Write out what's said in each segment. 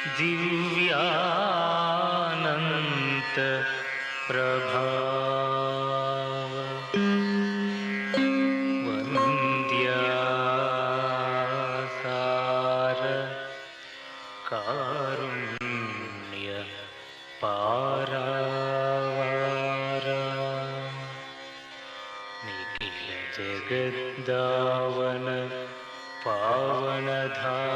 दिव्यानन्त प्रभाव वन्द्यासार कारुण्य पारावार निखिल जगद्दावन पावनधाम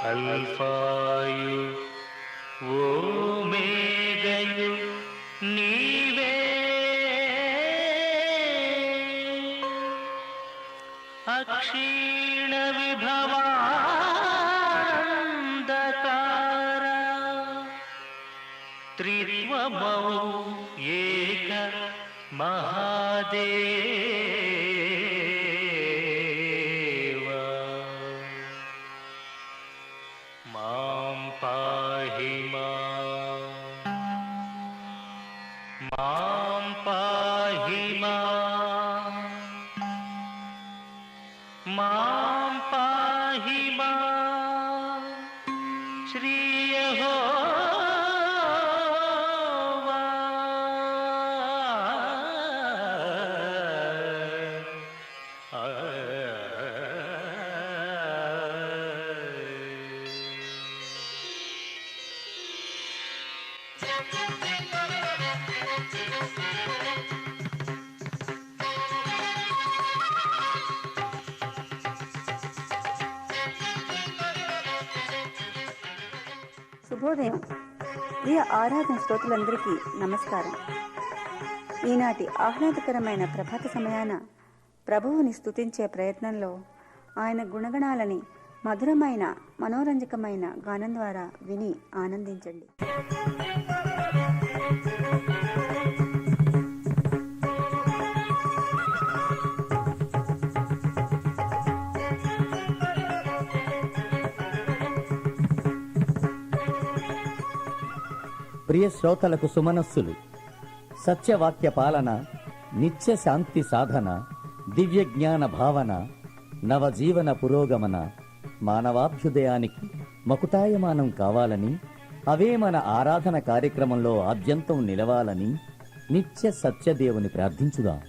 अल्फायु ओमेगयु नीवे अक्षीण विभवान्धकार त्रित्वमौ एक महादेव मां पाहि मां पाहि मां पाहि श्री यहोवा శుభోదయం. ప్రియ ఆరాధన శ్రోతలందరికీ నమస్కారం. ఈనాటి ఆహ్లాదకరమైన ప్రభాత సమయాన ప్రభువుని స్తుతించే ప్రయత్నంలో ఆయన గుణగణాలని మధురమైన మనోరంజకమైన గానం ద్వారా విని ఆనందించండి. ప్రియ శ్రోతలకు సుమనస్సులు. సత్యవాక్య పాలన, నిత్య శాంతి సాధన, దివ్య జ్ఞాన భావన, నవజీవన పురోగమన, మానవాభ్యుదయానికి మకుటాయమానం కావాలని, అవే మన ఆరాధన కార్యక్రమంలో ఆద్యంతం నిలవాలని నిత్య సత్యదేవుని ప్రార్థించుదాం.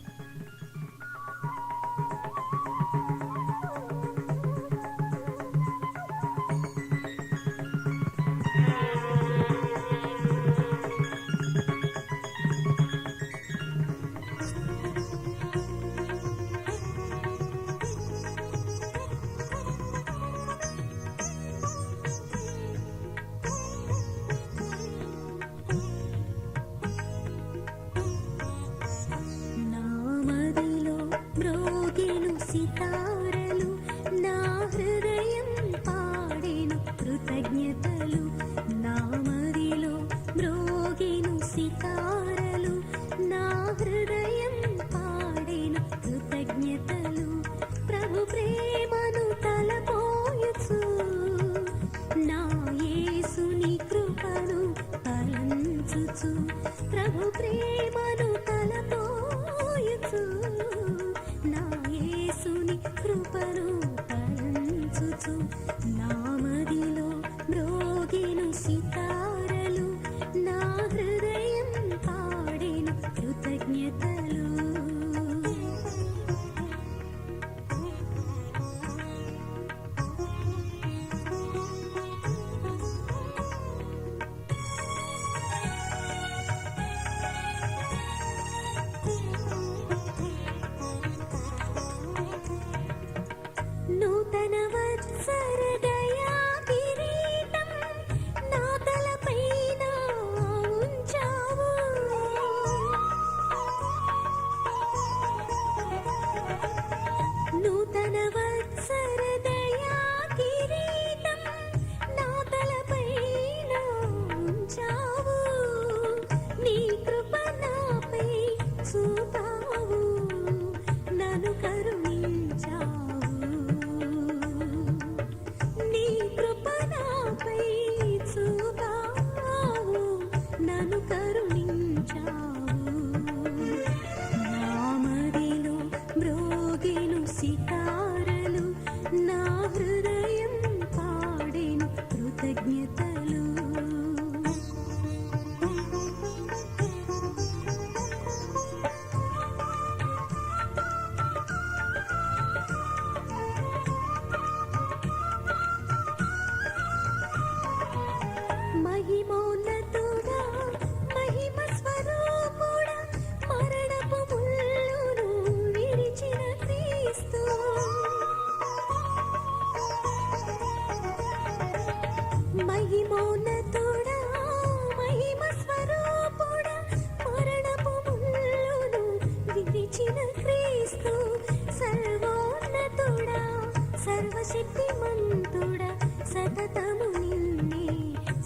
సర్వశక్తిమంతుడా సతతము నిన్నే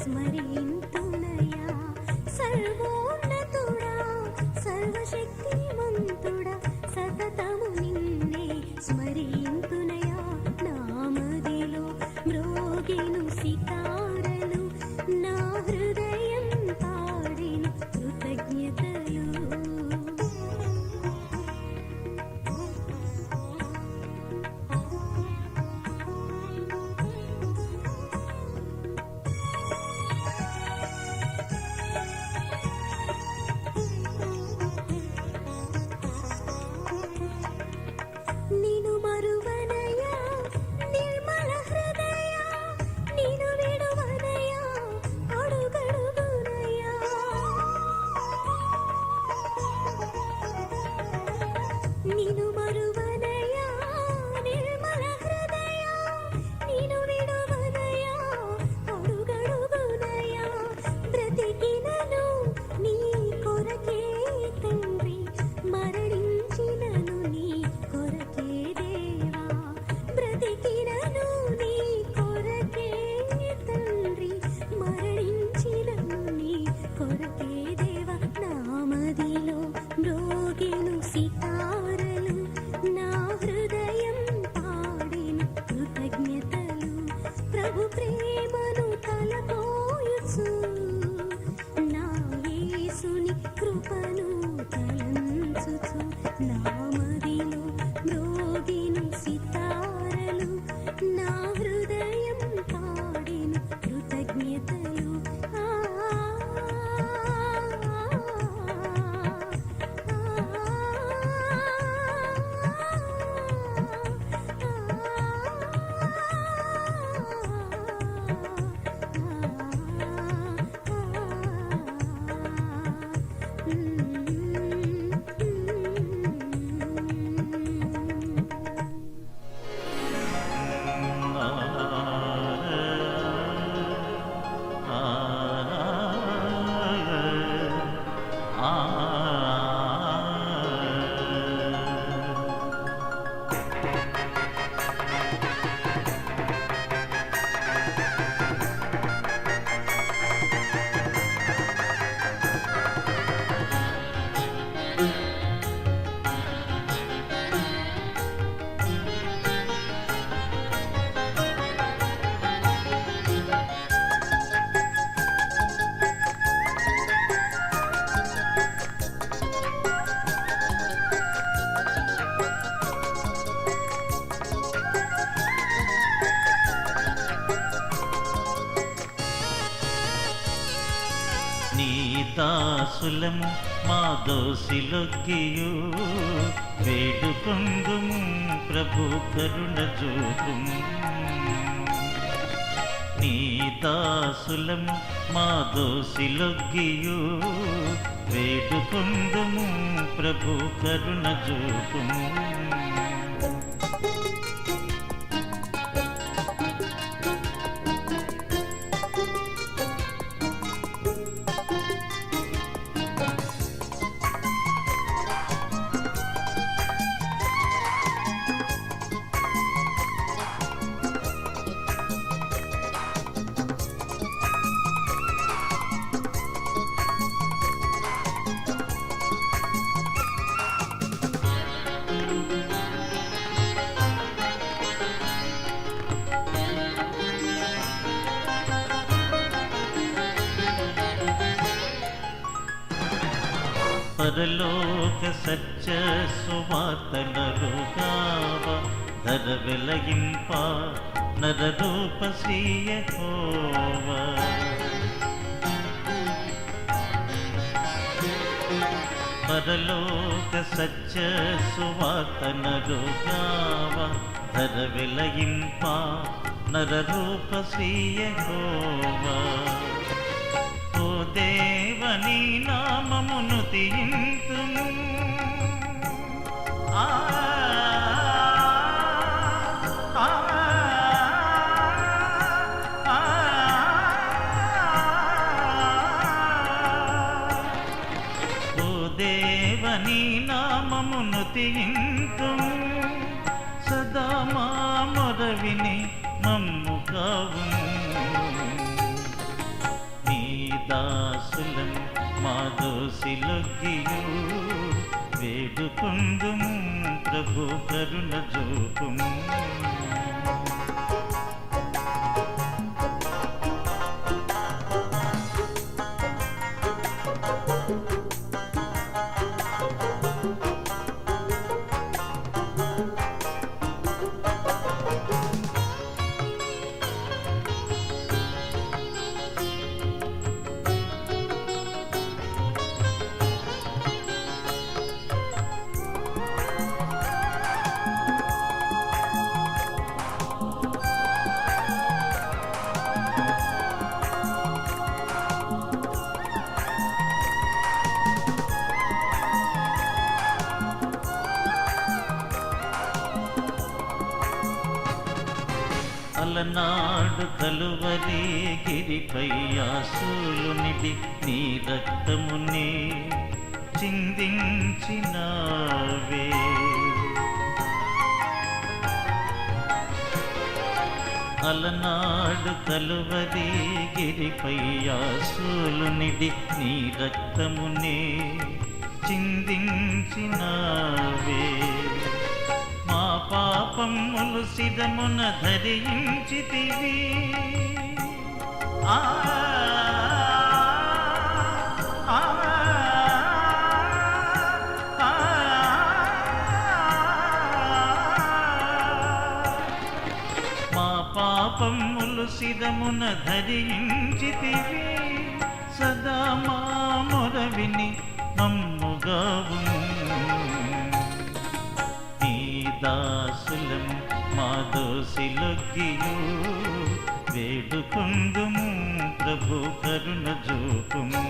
స్మరింతునయా. సర్వోన్నతుడా సర్వశక్తిమంతుడా సతతము నిన్నే స్మరింతునయా. నామదిలో మ్రోగెను సితారలు, నా హృదయం పాడెను కృతజ్ఞతలు. నిను మరువనయా నిర్మల హృదయ, నిను విడువనయా అడుగడుగునయా. నిను మరువనయా నిర్మల హృదయ, నిను విడువనయా అడుగడుగునయా. బ్రతికినను నీ కొరకే తండ్రి, మరణించినను నీ కొరకే దేవా. బ్రతికినను నీ కొరకే తండ్రి, మరణించినను నీ కొరకే దేవా. నామదిలో మ్రోగెను సితారలు, నా హృదయం పాడెను కృతజ్ఞతలు. ప్రభు ప్రేమను తలపోయుచు, నా యేసుని కృపను తలంచుచు. నామదిలో మ్రోగెను సితారలు, నా హృదయం పాడెను కృతజ్ఞతలు. ఆ నీ దాసులము మా దోసిలొగ్గియు వేడుకొందుము ప్రభు కరుణ చూపుము. నీ దాసులము మా దోసిలొగ్గియు వేడుకొందుము ప్రభు కరుణ చూపుము. పరలోక సత్య సువార్తనరుగావ ధర వెలగింప నరరూప శ్రీ యెహోవా. పరలోక సత్య సువార్తనరుగావ ధర వెలగింప నరరూప శ్రీ యెహోవా. ఓ దేవని నామమును తీయింతుము, ఆ ఆ ఆ ఓ దేవని నామమును తీయింతుము, సదా మా మొర మొరవిని మమ్ము కావుము. నీ దాసులం మా దోసిలొగ్గియు వేడుకొందుము ప్రభు కరుణ చూపుము. అలనాడు కలువరి గిరిపై ఆశూలునిది నీ రక్తమునే చిందించినావే. అలనాడు కలువరి గిరిపై ఆశూలునిది నీ రక్తమునే చిందించినావే. మా పాపములు సిరమున ధరించితివి. ఆ ఆ, ఆ, మా పాపములు సిరమున ధరించితివి. సదా మా మొరవిని మమ్ముగావుము. దాసులం మా దోసిలొగ్గియు వేడుకొందుము ప్రభు కరుణ చూపుము.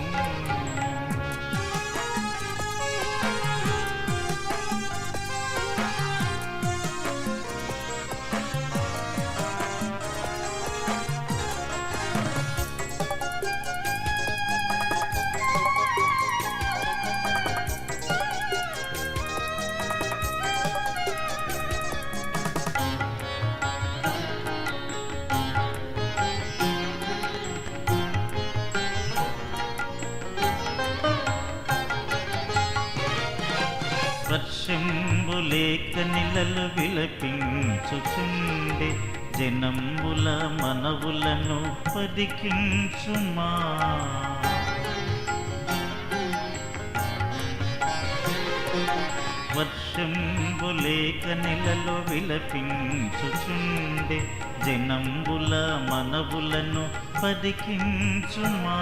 వర్షంబులేక నిలలు విలపించుచుండే జనంబుల మనవులను పదికించుమా. వర్షంబులేక నిలలు విలపించుచుండే జనంబుల మనవులను పదికించుమా.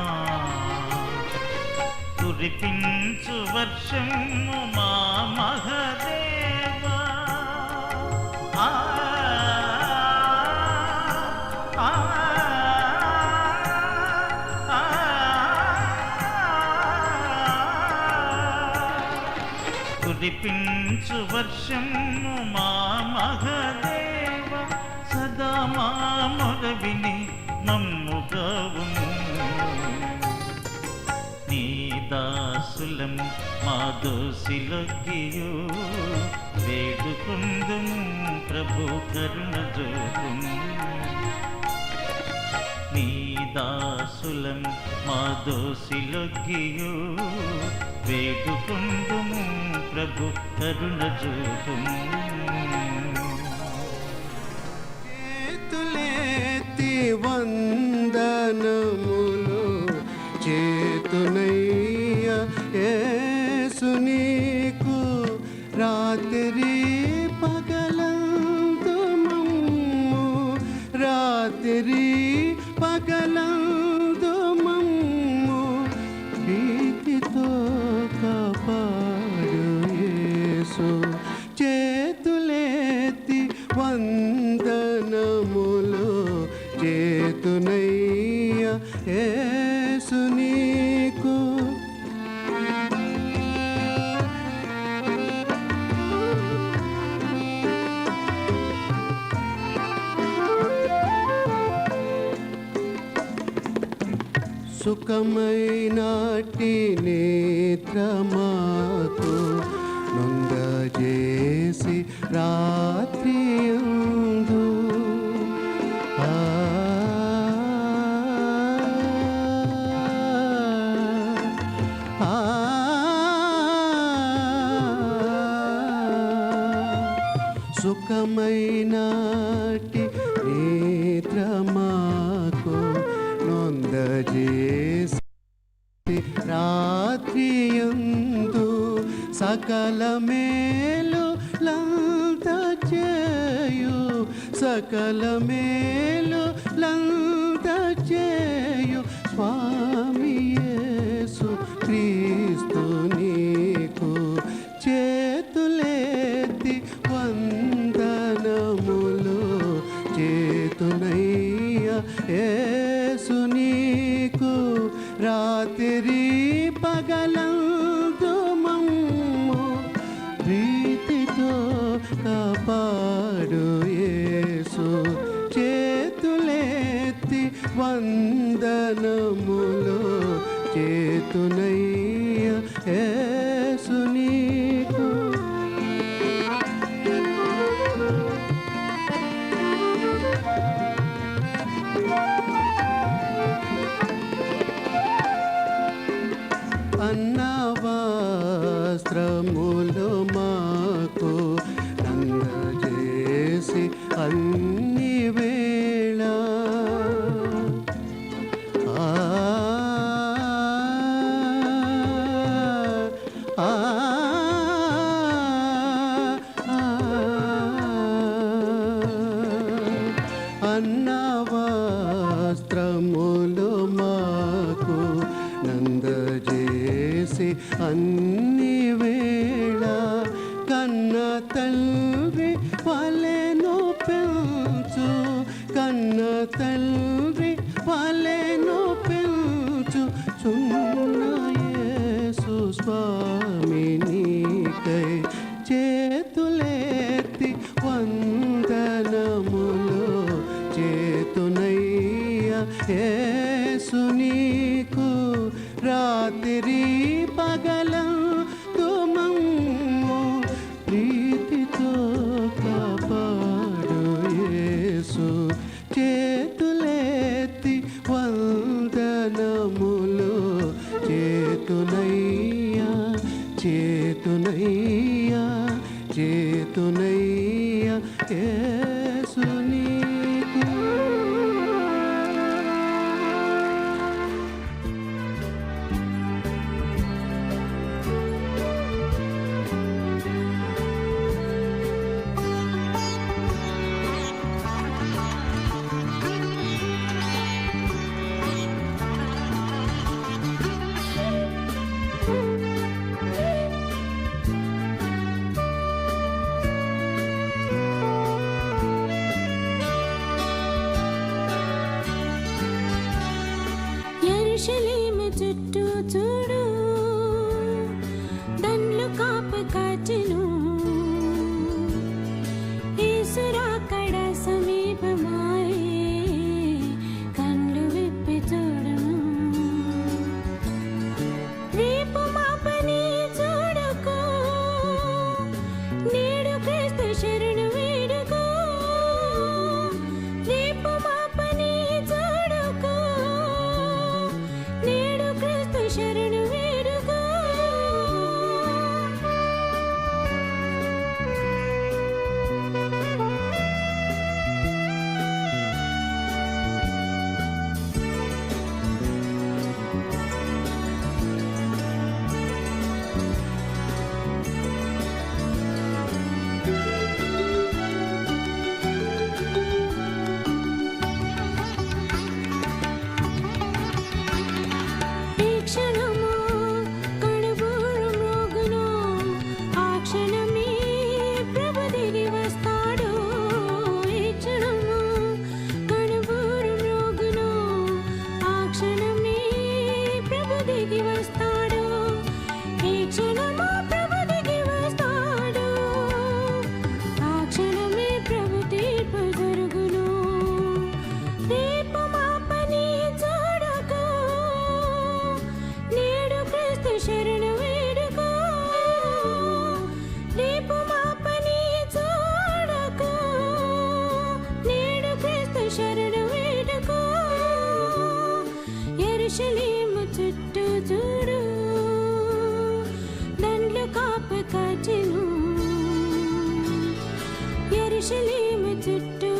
కురిపించు వర్షము మా మహదేవా. ఆ ఆ, ఆ, కురిపించు వర్షము మా మహదేవా. సదా మా మొరవిని మమ్ముగావుము. నీ దాసులం మా దోసిలొగ్గియు వేడుకొందుము ప్రభు కరుణ చూపుము. నీ దాసులం మా దోసిలొగ్గియు వేడుకొందుము ప్రభు కరుణ చూపుము. చేతులెత్తి వందనములు చేతునయ్య యేసు నీకు రాత్రి పగలందు మమ్ము రాత్రి పగలందు మమ్ము భీతితో కాపాడు యేసు. చేతులెత్తి వందనములు చేతునయ్య యేసు నీకు. సుఖమైనటి నేత్రమాకు నొంగజేసి రాత్రియందు నాటి నేత్రమాకు నొందజేసి రాత్రియందు సకల మేలు లంత చేయు సకల మేలు లంత చేయు స్వామి యేసు క్రీస్తు నీకు చేతులెత్తి వందనములు చేతునయ్య యేసు నీకు రాత్రి పగలందు మమ్ము ప్రీతితో కాపాడు యేసు చేతులెత్తి వందనములు చేతునయ్య యేసు నీకు అన్నవస్త్రములు మాకు నందజేసి అన్ని వేళ అన్నవస్త్రములు మాకు నందజేసి అన్ని వేళ కన్న తండ్రి వలెను పెంచు కన్న తండ్రి వలెను పెంచు చున్న యేసు స్వామి నీకై చేతులెత్తి వందనములు చేతునయ్య యేసు నీకు రాత్రి పగలందు మమ్ము ప్రీతితో కాపాడు యేసు చేతులెత్తి వందనములు చేతునయ్య చేతునయ్య చేతునయ్య యేసు నీకు యెరూషలేము చుట్టూ చూడు దండ్లు కాపు కాచెను యేసు రాకడ సమీపమాయే కళ్ళు విప్పి చూడును రేపు మాపని చూడుకో నేడు క్రీస్తు శరణు వేడుకో రేపు మాపని చూడుకో నేడు క్రీస్తు శరణు వేడుకో ఈ క్షణము కడుబూరు మ్రోగును ఆ క్షణమే ప్రభు దిగి వస్తాడు ఈ క్షణము కడుబూరు మ్రోగును ఆ క్షణమే ప్రభు దిగి వస్తాడు ఈ క్షణము ప్రభు దిగి వస్తాడు ఆ క్షణమే ప్రభు తీర్పు జరుగును రేపు మా పని చూడకో నేడు క్రీస్తు శరణు వేడుకో రేపు మా పని చూడకో నేడు క్రీస్తు శరణు వేడుకో యెరూషలేము చుట్టూ చూడు దండ్లు కాపు కాచెను యెరూషలేము చుట్టూ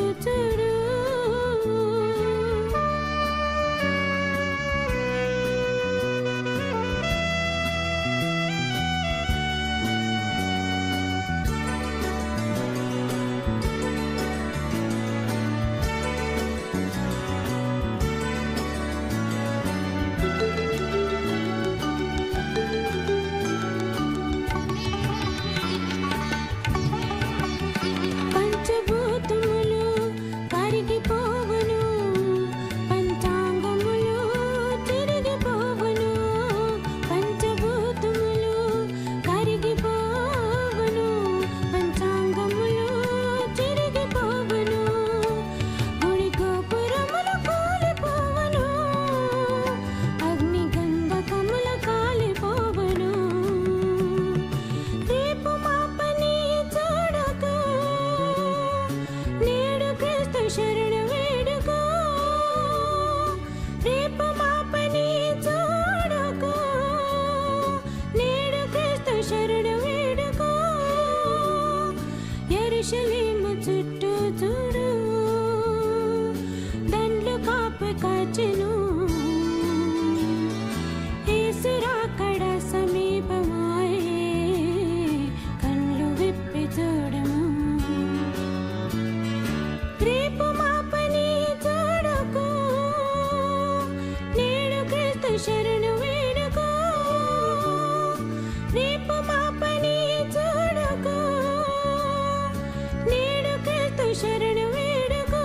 శరణు వేడుకో రేపు మాపని చూడకో నేడు క్రీస్తు శరణు వేడుకో యెరూషలేము చుట్టూ చూడు దండ్లు కాపు కాచెను యేసు రాకడ సమీపమాయే కళ్ళు విప్పి చూడము రేపు మాపని చూడకో నేడు క్రీస్తు శరణు వేడుకో రేపు మాపని చూడకో నేడు క్రీస్తు శరణు వేడుకో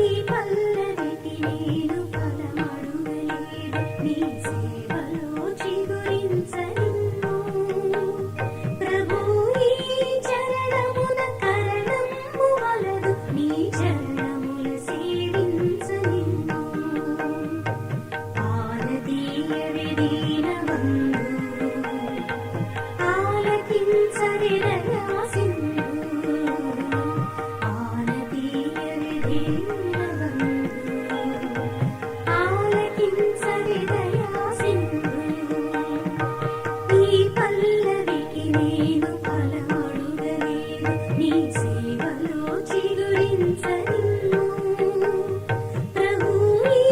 ఈ పల్లవికి నేను ఫలమడుగలేదు నీ సేవలో చిగురించనిన్ను ప్రభు ఈ చరణమున కరణము వలదు నీ చరణముల సేవించనిన్ను ఆలదీయవే దీనబంధు ఆలకించరిదయా సింధు ఆలదీయవే దీనబంధు ఆలకించరిదయా సింధు ఈ పల్లవికి నేను ఫలమడుగలేదు నీ సేవలో చిగురించనిన్ను ప్రభు ఈ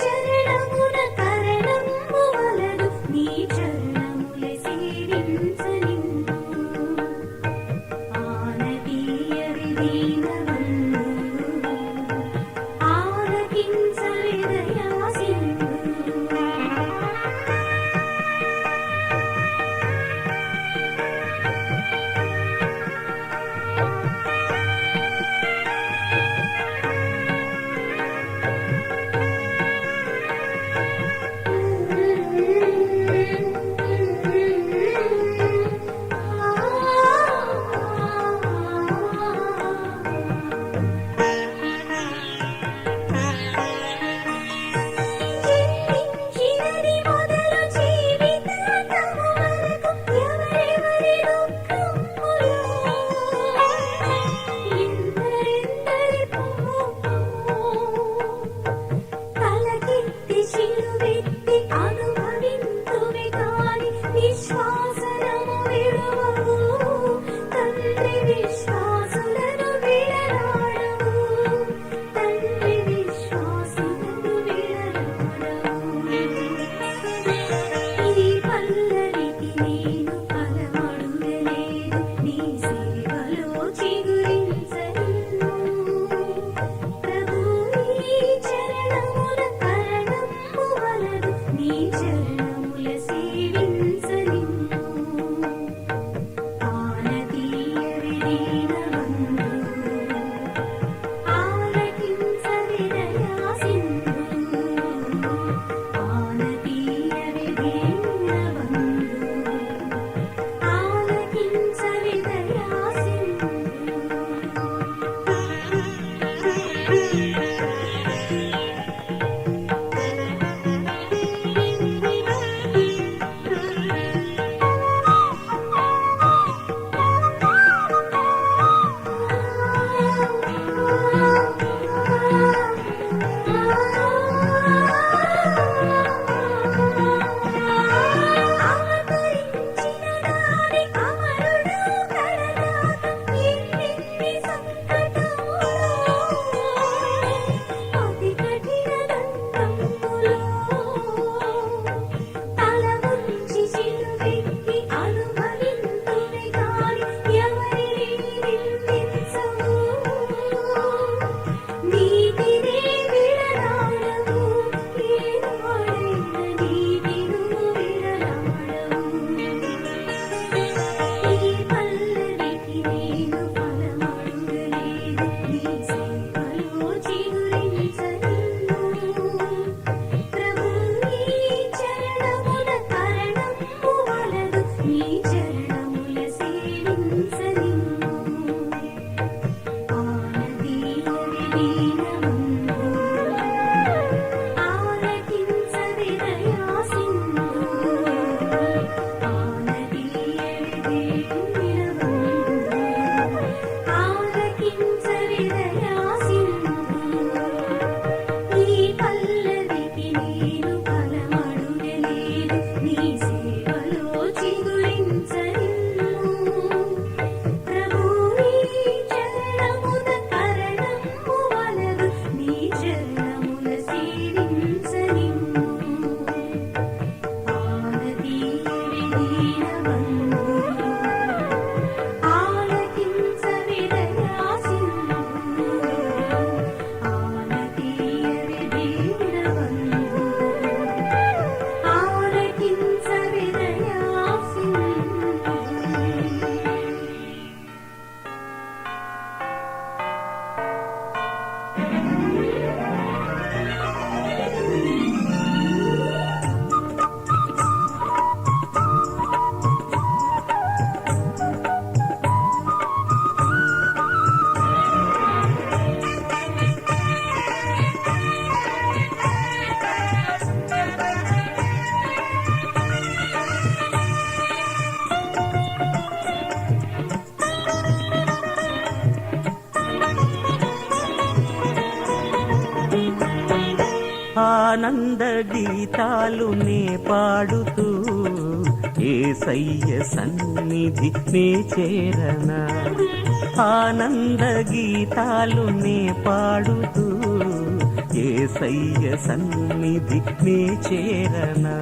చరణమున కరణము వలదు నీ చరణముల సేవించనిన్ను ఆనదీయవి దీనబంధు ఆనంద గీతాలు నే పాడుతూ యేసయ్య సన్నిధి నే చేరనా. ఆనంద గీతాలు నే పాడుతూ యేసయ్య సన్నిధి నే చేరనా.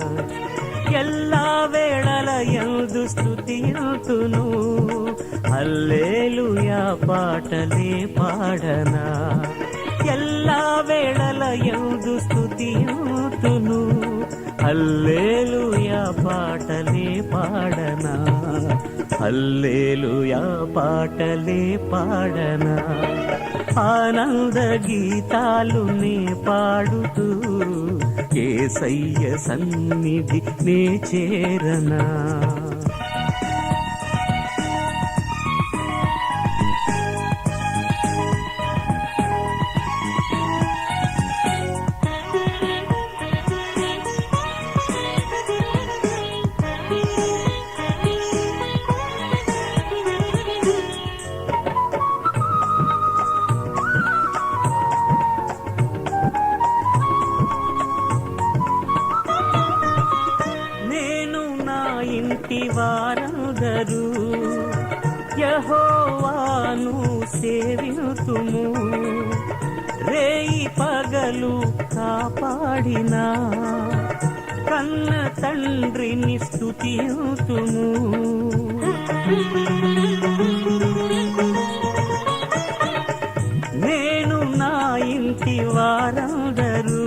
ఎల్లా వేళల యందు స్తుతింతును హల్లెలూయా పాటలే పాడనా. ఎల్లా వేళల యందు స్తుతింతును హల్లెలూయా పాటలే పాడనా. హల్లెలూయా పాటలే పాడనా. ఆనంద గీతాలు నే పాడుతూ యేసయ్య సన్నిధి నే చేరనా. ఇంటి వారందరూ యెహోవాను సేవింతుము. రేయి పగలు కాపాడిన కన్న తండ్రిని స్తుతింతుము. నేను నా ఇంటి వారందరూ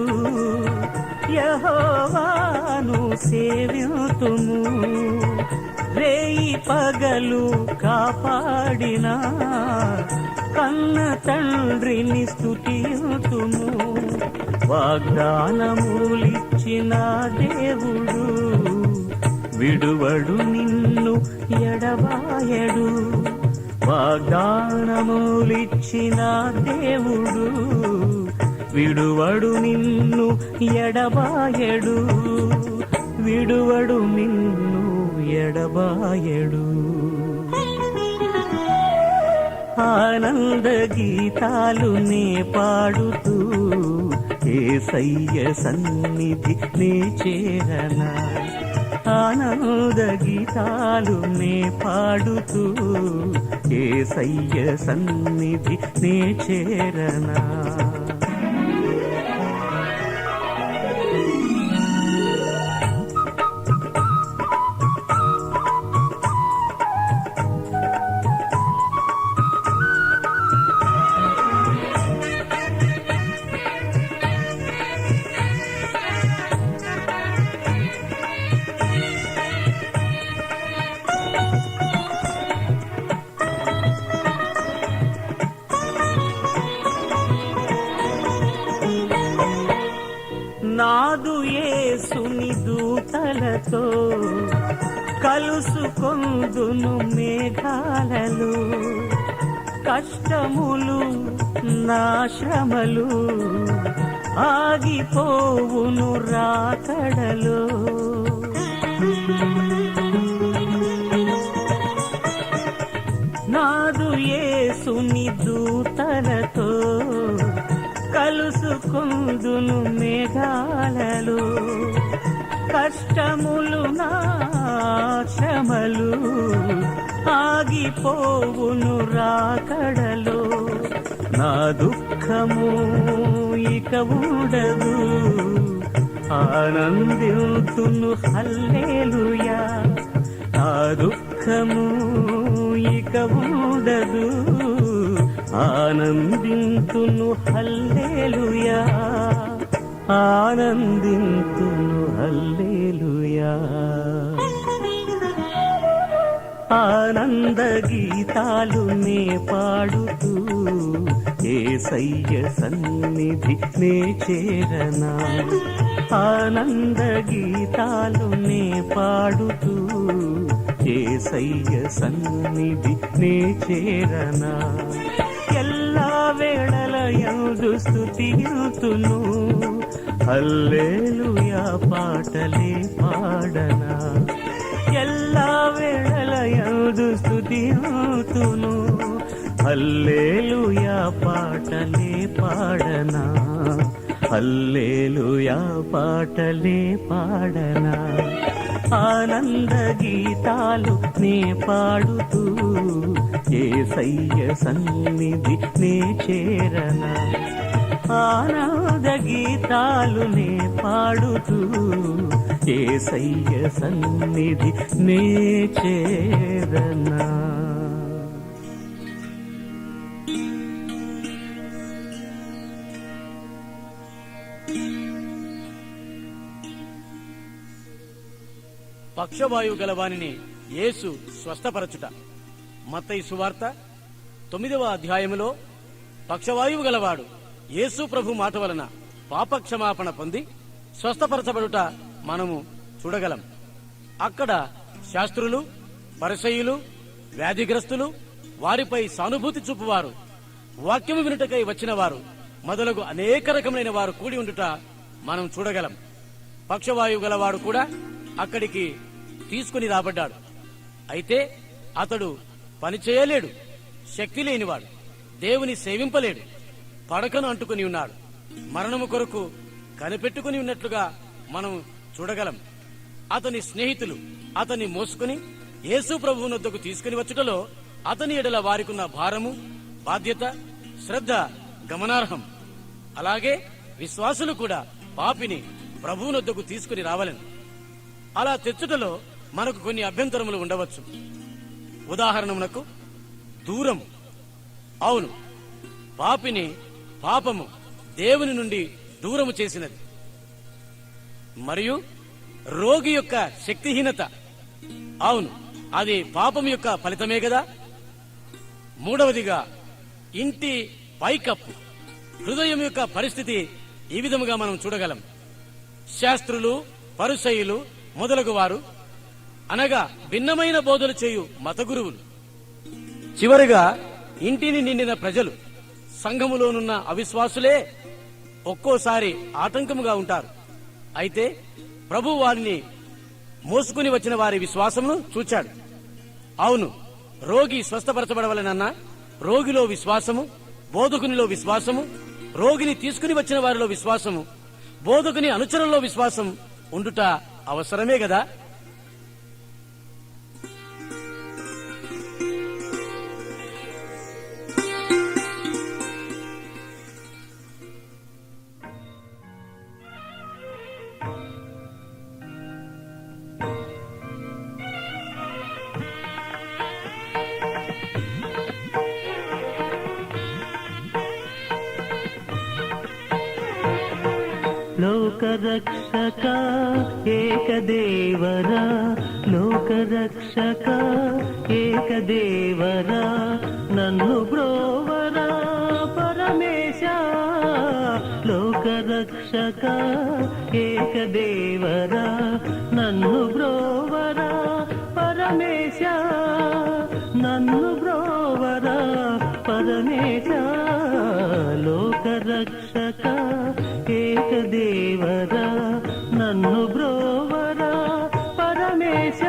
యెహోవాను సేవింతుము. రేయి పగలు కాపాడిన కన్న తండ్రిని స్తుతింతుము. వాగ్దానములిచ్చిన దేవుడు విడువడు నిన్ను ఎడబాయడు. వాగ్దానములిచ్చిన దేవుడు విడువడు నిన్ను ఎడబాయడు. విడువడు నిన్ను ఎడబాయడు. ఆనంద గీతాలు నే పాడుతూ యేసయ్య సన్నిధి నే చేరనా. ఆనంద గీతాలు నే పాడుతూ యేసయ్య సన్నిధి నే చేరనా. నాదు యేసుని దూతలతో కలుసుకొందును మేఘాలలో. కష్టములు నా శ్రమలు ఆగిపోవును రాకడలో. నాదు యేసుని దూతలతో కలుసుకొందును మేఘాలలో. కష్టములు నా శ్రమలు ఆగిపోవును రాకడలో. నా దుఃఖము ఇక ఉండదు ఆనందింతును హల్లెలూయా. నా దుఃఖము ఇక ఉండదు ఆనందింతును హల్లెలూయా. ఆనందింతును హల్లెలూయా. ఆనంద గీతాలు నే పాడుతూ యేసయ్య సన్నిధి నే చేరనా. ఆనంద గీతాలు నే పాడుతూ యేసయ్య సన్నిధి నే చేరనా. ఎల్లా వేళల యందు స్తుతింతును హల్లెలూయా పాటలే పాడనా. ఎల్లా వేళల యందు స్తుతింతును హల్లెలూయా పాటలే పాడనా. హల్లెలూయా పాటలే పాడనా, ఆనంద గీతాలు నే పాడుతూ యేసయ్య సన్నిధి నే చేరనా, ఆనంద గీతాలు నే పాడుతూ యేసయ్య సన్నిధి నే చేరనా. పక్షవాయువు గలవానిని యేసు స్వస్థపరచుట. మత్తయి సువార్త 9వ అధ్యాయములో పక్షవాయువు గలవాడు యేసు ప్రభు మాట వలన పాపక్షమాపణ పొంది స్వస్థపరచబడుట మనము చూడగలం. అక్కడ శాస్త్రులు, పరిసయ్యులు, వ్యాధిగ్రస్తులు, వారిపై సానుభూతి చూపువారు, వాక్యము వినుటకై వచ్చిన వారు మొదలగు అనేక రకమైన వారు కూడి ఉండుట మనం చూడగలం. పక్షవాయువు గలవాడు కూడా అక్కడికి తీసుకుని రాబడ్డాడు. అయితే అతడు పని చేయలేడు, శక్తి లేనివాడు, దేవుని సేవింపలేడు, పడకను అంటుకుని ఉన్నాడు, మరణము కొరకు కనిపెట్టుకుని ఉన్నట్లుగా మనం చూడగలం. అతని స్నేహితులు అతన్ని మోసుకుని యేసు ప్రభువు వద్దకు తీసుకుని వచ్చుటలో అతని ఎడల వారికున్న భారము, బాధ్యత, శ్రద్ధ గమనార్హం. అలాగే విశ్వాసులు కూడా పాపిని ప్రభువు వద్దకు తీసుకుని రావాలని. అలా తెచ్చుటలో మనకు కొన్ని అభ్యంతరములు ఉండవచ్చు. ఉదాహరణమునకు దూరం. అవును, పాపిని పాపము దేవుని నుండి దూరము చేసినది. మరియు రోగి యొక్క శక్తిహీనత. అవును, అది పాపం యొక్క ఫలితమే కదా. మూడవదిగా ఇంటి పైకప్పు, హృదయం యొక్క పరిస్థితి ఈ విధముగా మనం చూడగలం. శాస్త్రులు, పరిసయ్యులు మొదలగు వారు అనగా భిన్నమైన బోధలు చేయు మత గురువులు. చివరిగా ఇంటిని నిండిన ప్రజలు, సంఘములోనున్న అవిశ్వాసులే ఒక్కోసారి ఆటంకముగా ఉంటారు. అయితే ప్రభు వారిని మోసుకుని వచ్చిన వారి విశ్వాసమును చూచాడు. అవును, రోగి స్వస్థపరచబడవలనన్నా రోగిలో విశ్వాసము, బోధకునిలో విశ్వాసము, రోగిని తీసుకుని వచ్చిన వారిలో విశ్వాసము, బోధకుని అనుచరుల్లో విశ్వాసం ఉండుట అవసరమే కదా. లోకరక్షక ఏకదేవరా, లోకరక్షక ఏకదేవరా, నన్ను బ్రోవరా పరమేశ. లోకరక్షక ఏకదేవరా, నన్ను బ్రోవరా పరమేశ, నన్ను బ్రోవరా పరమేశ. లోకరక్షక ఏకదేవరా, నన్ను బ్రోవరా పరమేశ.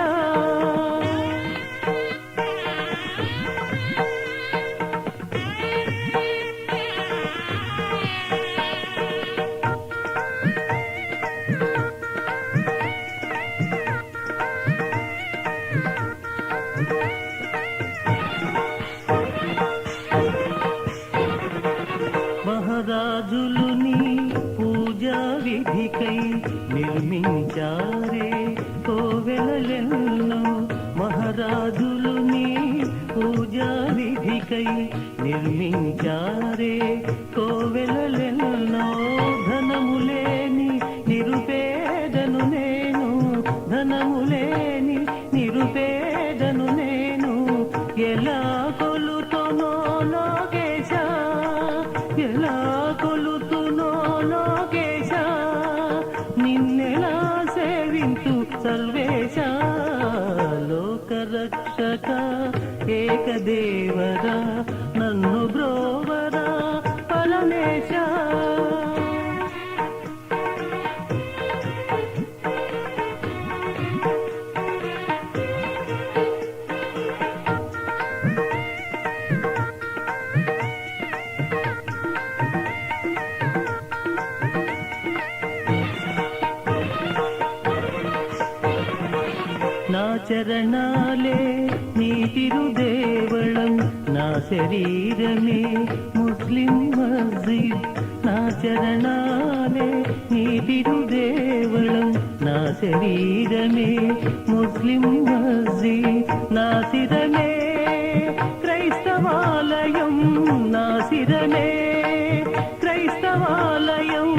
మహారాజులు నీ పూజా విధికై నిర్మించారే కోవెలెన్నో. మహారాజులు నీ పూజా విధికై నిర్మించారే కోవెలెన్నో. ధనములేని నిరుపేదను నేను, ధనములేని నిరుపేదను నేను. ఎలా కొలుతునో లోకేశ, ఎలా కొలుతునో లోకేశ, నిన్నెలా సేవింతు సర్వేశ. లోకరక్షక ఏకదేవరా, నన్ను బ్రోవరా పరమేశ. చరణాలే నీ తిరుదేవళం, నా శరీరమే ముస్లిం మస్జిద్. నా చరణాలే నీ తిరుదేవళం, నా శరీరమే ముస్లిం మస్జిద్. నా శిరమే క్రైస్తవాలయం, నా శిరమే క్రైస్తవాలయం.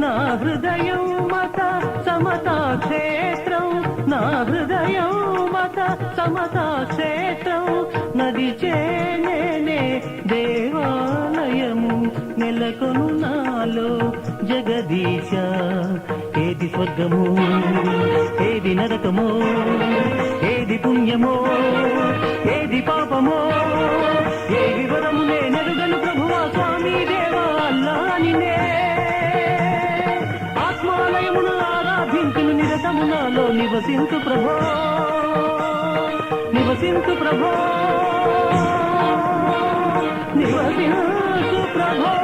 నా హృదయం మత సమతా క్షేత్రం, నా హృదయం మత సమతా క్షేత్రం. నడిచేనే దేవాలయము, నెలకొను నాలో జగదీశ. ఏది స్వర్గమో ఏది నరకమో, ఏది పుణ్యమో ఏది పాపమో, ఏ వివరము నేనెరుగను ప్రభువా స్వామి దేవా అల్లానినే. ఆత్మాలయమును ఆరాధించును నిరతము నాలో నివసించు ప్రభో, నివసించు ప్రభో, నివసించు ప్రభో.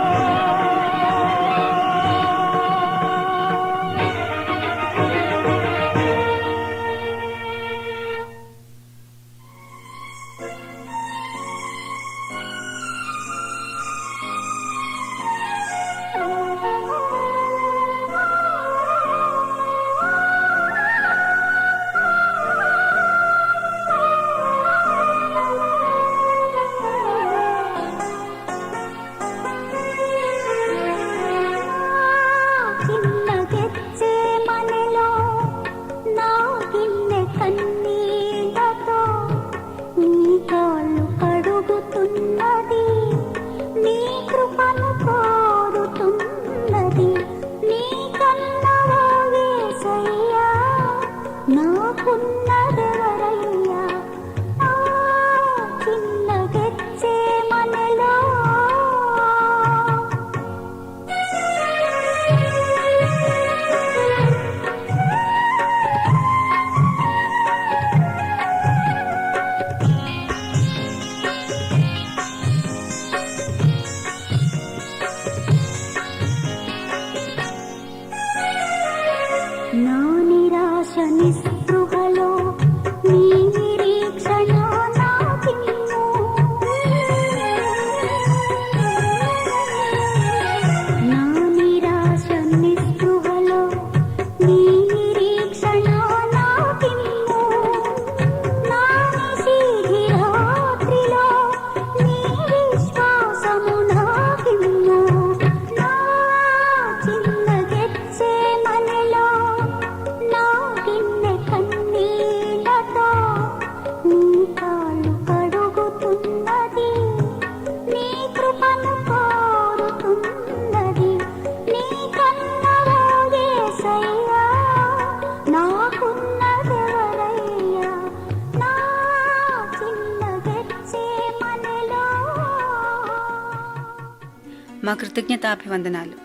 మా కృతజ్ఞతాభివందనాలు.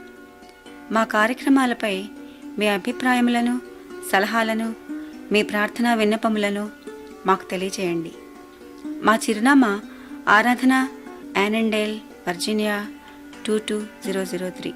మా కార్యక్రమాలపై మీ అభిప్రాయములను, సలహాలను, మీ ప్రార్థనా విన్నపములను మాకు తెలియజేయండి. మా చిరునామా ఆరాధన, యానండేల్, వర్జీనియా 22003.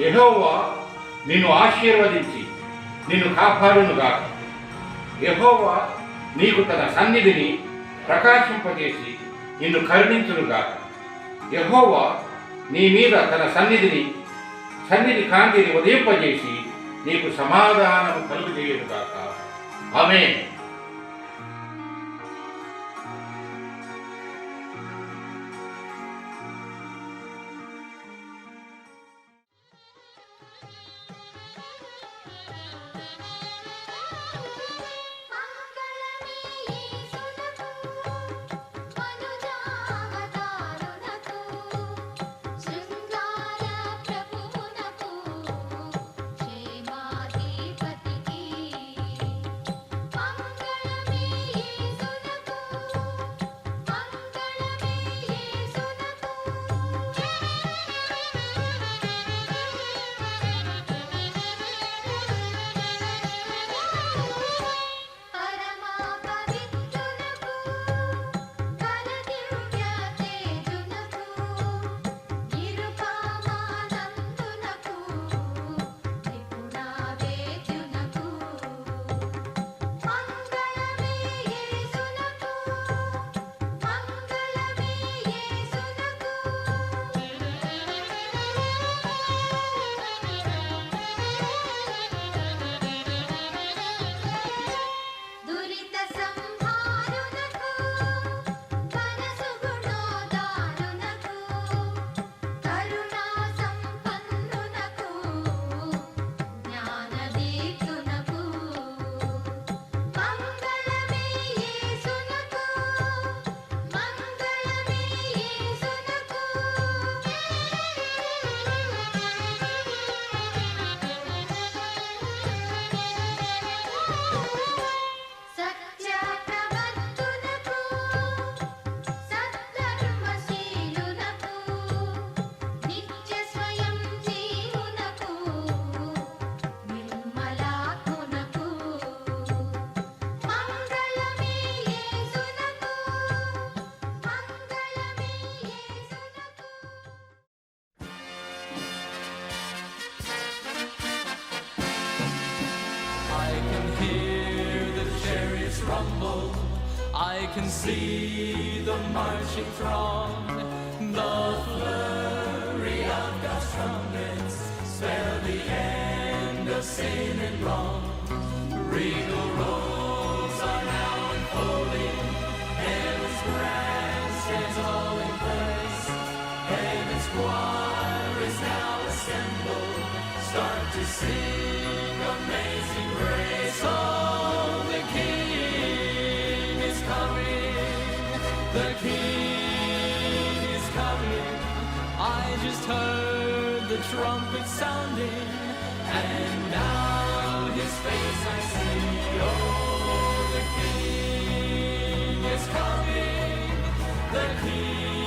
యెహోవా నిన్ను ఆశీర్వదించి నిన్ను కాపాడునుగాక. యెహోవా నీకు తన సన్నిధిని ప్రకాశింపజేసి నిన్ను కరుణించునుగాక. యెహోవా నీ మీద తన సన్నిధి కాంతిని ఉదయింపజేసి నీకు సమాధానము కలుగజేయునుగాక. ఆమేన్. ప్రభువునకు క్షేమాధిపతికి I can see the marching throng, the flurry of God's trumpets spell the end of sin and wrong. Regal roads are now unfolding, heaven's grandstands all in place. Heaven's choir is now assembled, start to sing Amazing Grace. Oh, the King is coming, the King is coming. I just heard the trumpet sounding, and now His face I see. Oh, the King is coming, the King